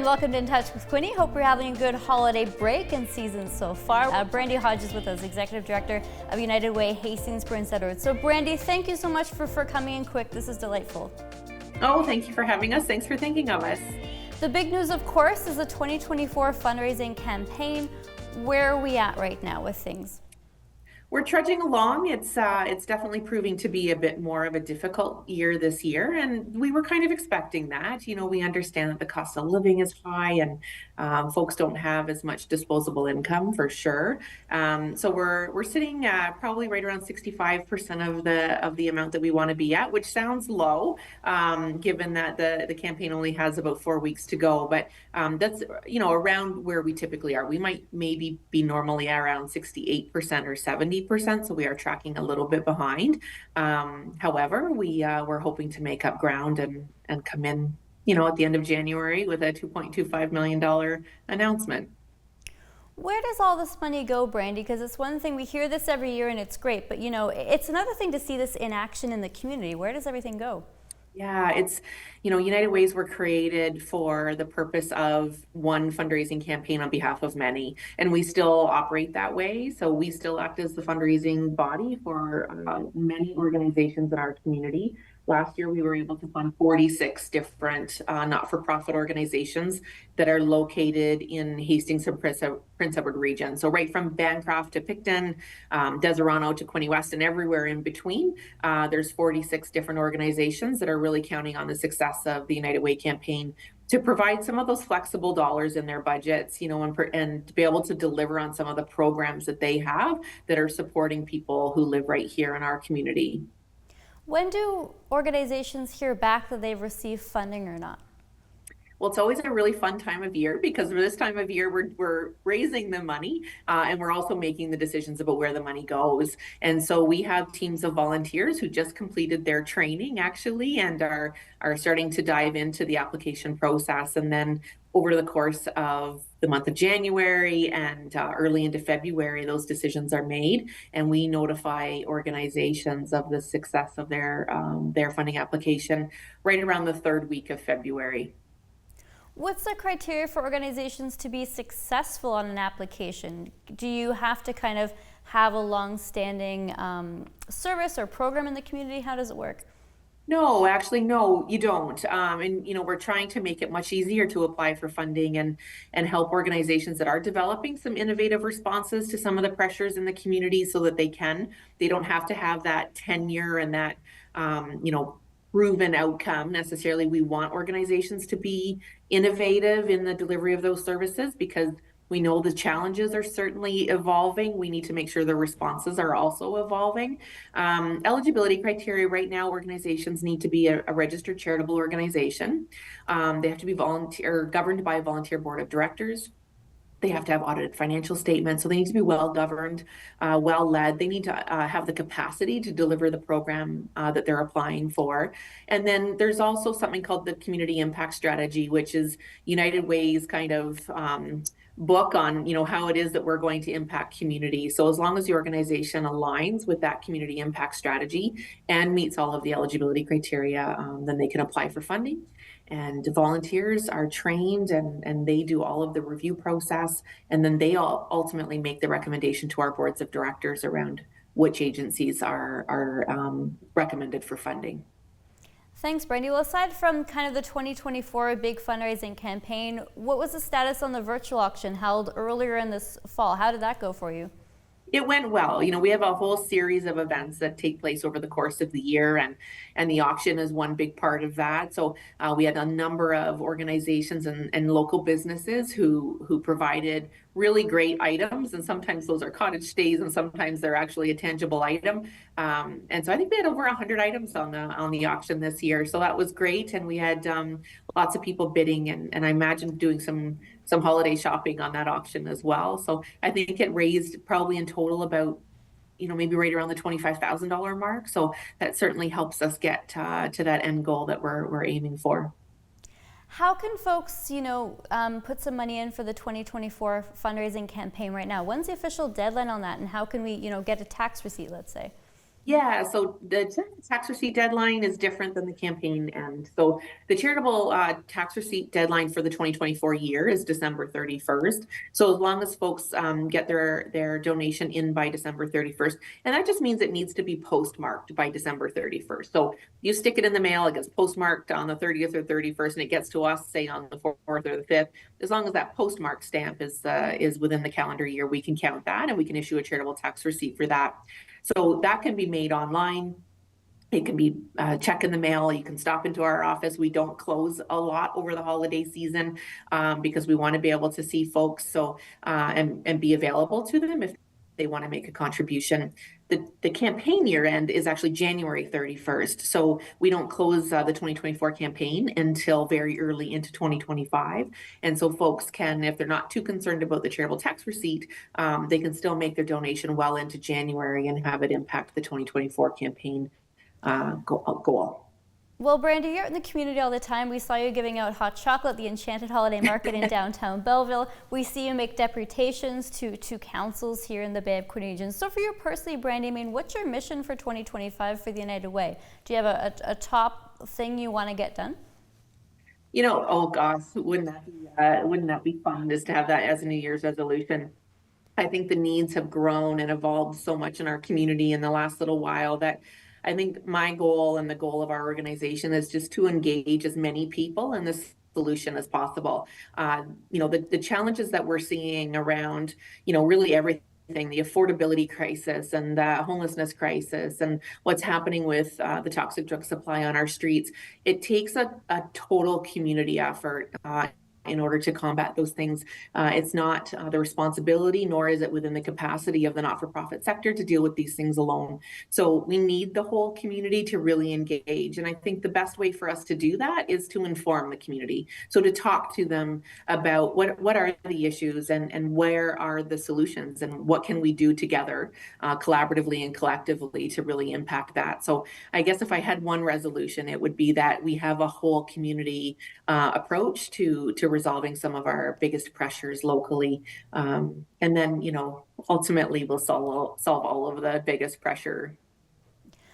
welcome to In Touch with Quinny. Hope you're having a good holiday break and season so far. Brandi Hodges with us, Executive Director of United Way, Hastings, Prince Edward. So Brandi, thank you so much for coming in quick. This is delightful. Oh, thank you for having us. Thanks for thinking of us. The big news, of course, is the 2024 fundraising campaign. Where are we at right now with things? We're trudging along. It's definitely proving to be a bit more of a difficult year this year, and we were kind of expecting that. You know, we understand that the cost of living is high, and folks don't have as much disposable income for sure. So we're sitting probably right around 65% of the amount that we want to be at, which sounds low, given that the campaign only has about 4 weeks to go. But that's around where we typically are. We might maybe be normally around 68% or 70%, so we are tracking a little bit behind. However, we're hoping to make up ground and come in, at the end of January with a $2.25 million announcement. Where does all this money go, Brandi? Because it's one thing, we hear this every year and it's great, but it's another thing to see this in action in the community. Where does everything go? Yeah, it's, United Ways were created for the purpose of one fundraising campaign on behalf of many, and we still operate that way. So we still act as the fundraising body for many organizations in our community. Last year, we were able to fund 46 different not-for-profit organizations that are located in Hastings and Prince Edward region. So right from Bancroft to Picton, Deserano to Quinny West, and everywhere in between, there's 46 different organizations that are really counting on the success of the United Way campaign to provide some of those flexible dollars in their budgets, and to be able to deliver on some of the programs that they have that are supporting people who live right here in our community. When do organizations hear back that they've received funding or not? Well, it's always a really fun time of year because this time of year we're raising the money and we're also making the decisions about where the money goes. And so we have teams of volunteers who just completed their training actually and are starting to dive into the application process. And then over the course of the month of January and early into February, those decisions are made, and we notify organizations of the success of their funding application right around the third week of February. What's the criteria for organizations to be successful on an application? Do you have to kind of have a long-standing service or program in the community? How does it work? No, actually, no, you don't. And we're trying to make it much easier to apply for funding and help organizations that are developing some innovative responses to some of the pressures in the community so that they don't have to have that tenure and that, proven outcome necessarily. We want organizations to be innovative in the delivery of those services because we know the challenges are certainly evolving. We need to make sure the responses are also evolving. Eligibility criteria right now, organizations need to be a registered charitable organization. They have to be governed by a volunteer board of directors. They have to have audited financial statements, so they need to be well governed, well led. They need to have the capacity to deliver the program that they're applying for. And then there's also something called the Community Impact Strategy, which is United Way's kind of book on how it is that we're going to impact community. So as long as the organization aligns with that community impact strategy and meets all of the eligibility criteria, then they can apply for funding. And volunteers are trained and they do all of the review process, and then they all ultimately make the recommendation to our boards of directors around which agencies are recommended for funding. Thanks, Brandi. Well, aside from kind of the 2024 big fundraising campaign, what was the status on the virtual auction held earlier in this fall? How did that go for you? It went well. We have a whole series of events that take place over the course of the year, and the auction is one big part of that. So we had a number of organizations and local businesses who provided really great items, and sometimes those are cottage stays, and sometimes they're actually a tangible item. And so I think we had over 100 items on the auction this year. So that was great, and we had lots of people bidding, and I imagine doing some holiday shopping on that auction as well. So I think it raised probably in total about maybe right around the $25,000 mark. So that certainly helps us get to that end goal that we're aiming for. How can folks, put some money in for the 2024 fundraising campaign right now? When's the official deadline on that, and how can we, get a tax receipt, let's say? Yeah, so the tax receipt deadline is different than the campaign end. So the charitable tax receipt deadline for the 2024 year is December 31st. So as long as folks get their donation in by December 31st, and that just means it needs to be postmarked by December 31st. So you stick it in the mail, it gets postmarked on the 30th or 31st, and it gets to us, say on the 4th or the 5th. As long as that postmark stamp is within the calendar year, we can count that and we can issue a charitable tax receipt for that. So that can be made online. It can be check in the mail. You can stop into our office. We don't close a lot over the holiday season because we want to be able to see folks and be available to them if they want to make a contribution. The campaign year end is actually January 31st. So we don't close the 2024 campaign until very early into 2025. And so folks can, if they're not too concerned about the charitable tax receipt, they can still make their donation well into January and have it impact the 2024 campaign goal. Well, Brandi, you're in the community all the time. We saw you giving out hot chocolate at the Enchanted Holiday Market in downtown Belleville. We see you make deputations to councils here in the Bay of Quinte region. So for you personally, Brandi, I mean, what's your mission for 2025 for the United Way? Do you have a top thing you want to get done? Oh gosh, wouldn't that be fun just to have that as a New Year's resolution? I think the needs have grown and evolved so much in our community in the last little while that I think my goal and the goal of our organization is just to engage as many people in this solution as possible. The challenges that we're seeing around, really everything, the affordability crisis and the homelessness crisis and what's happening with the toxic drug supply on our streets, it takes a total community effort in order to combat those things. It's not the responsibility, nor is it within the capacity of the not-for-profit sector to deal with these things alone. So we need the whole community to really engage. And I think the best way for us to do that is to inform the community. So to talk to them about what are the issues and where are the solutions and what can we do together collaboratively and collectively to really impact that. So I guess if I had one resolution, it would be that we have a whole community approach to resolving some of our biggest pressures locally. And then, ultimately we'll solve all of the biggest pressure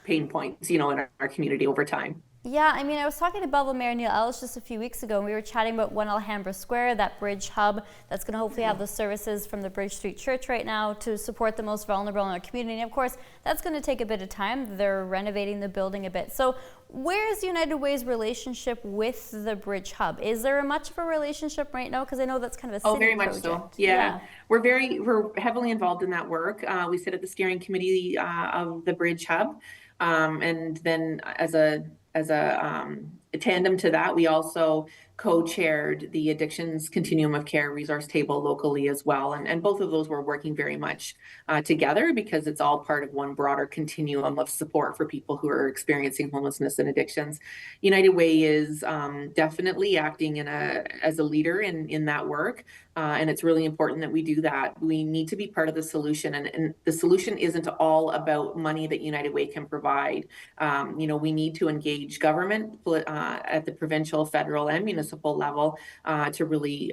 pain points, in our community over time. Yeah, I mean, I was talking to Belleville Mayor Neil Ellis just a few weeks ago, and we were chatting about One Alhambra Square, that bridge hub that's going to hopefully have the services from the Bridge Street Church right now to support the most vulnerable in our community. And of course, that's going to take a bit of time. They're renovating the building a bit. So where is United Way's relationship with the bridge hub? Is there much of a relationship right now? Because I know that's kind of a city very much project. So. Yeah. We're heavily involved in that work. We sit at the steering committee of the bridge hub. And then as a tandem to that, we also co-chaired the Addictions Continuum of Care resource table locally as well. And both of those were working very much together because it's all part of one broader continuum of support for people who are experiencing homelessness and addictions. United Way is definitely acting as a leader in that work. And it's really important that we do that. We need to be part of the solution. And the solution isn't all about money that United Way can provide. We need to engage government at the provincial, federal, and municipal level to really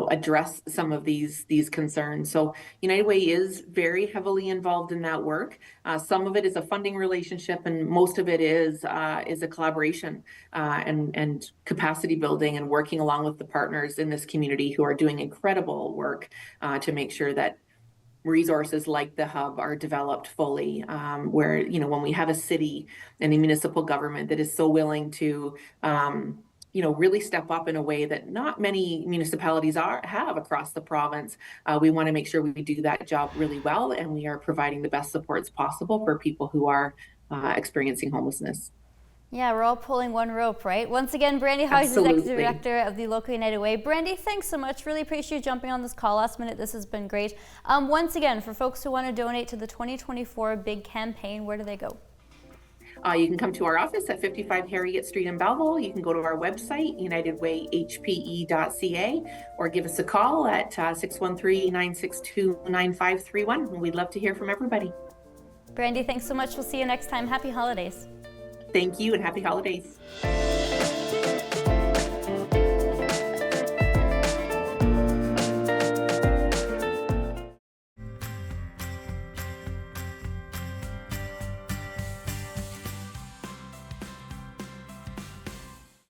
address some of these concerns. So United Way is very heavily involved in that work. Some of it is a funding relationship, and most of it is a collaboration and capacity building and working along with the partners in this community who are doing incredible work to make sure that resources like the hub are developed fully, where, when we have a city and a municipal government that is so willing to really step up in a way that not many municipalities have across the province. We want to make sure we do that job really well, and we are providing the best supports possible for people who are experiencing homelessness. Yeah, we're all pulling one rope, right? Once again, Brandi Hogg, Executive Director of the local United Way. Brandi, thanks so much. Really appreciate you jumping on this call last minute. This has been great. Once again, for folks who want to donate to the 2024 big campaign, where do they go? You can come to our office at 55 Harriet Street in Belleville. You can go to our website, unitedwayhpe.ca, or give us a call at 613-962-9531. We'd love to hear from everybody. Brandi, thanks so much. We'll see you next time. Happy holidays. Thank you, and happy holidays.